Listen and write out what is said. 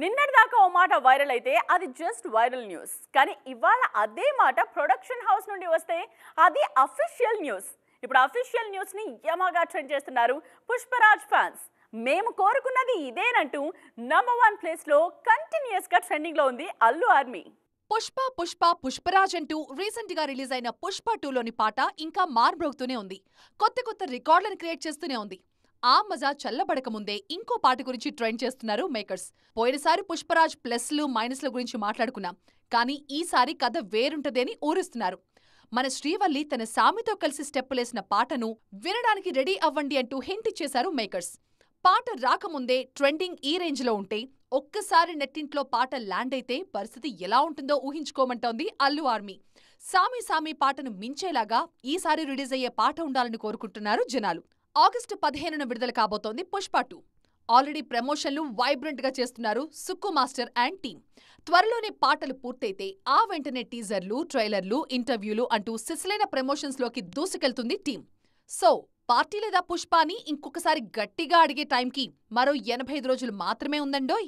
నిన్నటిదాకా ఓ మాట వైరల్ అయితే అది జస్ట్ వైరల్ న్యూస్. కానీ ఇవాళ అదే మాట ప్రొడక్షన్ హౌస్ నుండి వస్తే అది అఫీషియల్ న్యూస్. ఇప్పుడు అఫీషియల్ న్యూస్ ని యమగా ట్రెండ్ చేస్తున్నారు పుష్పరాజ్ ఫ్యాన్స్. మేము కోరుకున్నది ఇదేనంటూ #1 ప్లేస్ లో కంటిన్యూస్ గా ట్రెండింగ్ లో ఉంది అల్లు ఆర్మీ. పుష్పరాజ్ అంటూ రీసెంట్ గా రిలీజ్ అయిన పుష్ప 2లోని పాట ఇంకా మార్బ్రోగుతూనే ఉంది. కొత్త రికార్డులను క్రియేట్ చేస్తూనే ఉంది. ఆ మజా చల్లబడక ముందే ఇంకో పాట గురించి ట్రెండ్ చేస్తున్నారు మేకర్స్. పోయినసారి పుష్పరాజ్ ప్లస్లు మైనస్ల గురించి మాట్లాడుకున్నాం. కానీ ఈసారి కథ వేరుంటది అని ఊరిస్తున్నారు. మన శ్రీవల్లి తన సామితో కలిసి స్టెప్పులేసిన పాటను వినడానికి రెడీ అవ్వండి అంటూ హింట్ ఇచ్చేశారు మేకర్స్. పాట రాకముందే ట్రెండింగ్ ఈ రేంజ్ లో ఉంటే ఒక్కసారి నెట్టింట్లో పాట ల్యాండ్ అయితే పరిస్థితి ఎలా ఉంటుందో ఊహించుకోమంటోంది అల్లు ఆర్మీ. సామి పాటను మించేలాగా ఈసారి రిలీజ్ అయ్యే పాట ఉండాలని కోరుకుంటున్నారు జనాలు. ఆగస్టు 15న విడుదల కాబోతోంది పుష్ప 2. ఆల్రెడీ ప్రమోషన్లు వైబ్రెంట్ గా చేస్తున్నారు సుక్కు మాస్టర్ అండ్ టీమ్. త్వరలోనే పాటలు పూర్తయితే ఆ వెంటనే టీజర్లు, ట్రైలర్లు, ఇంటర్వ్యూలు అంటూ సిసలైన ప్రమోషన్స్ లోకి దూసుకెళ్తుంది టీం. సో పార్టీ లేదా పుష్ప అని ఇంకొకసారి గట్టిగా అడిగే టైంకి మరో 85 రోజులు మాత్రమే ఉందండోయ్.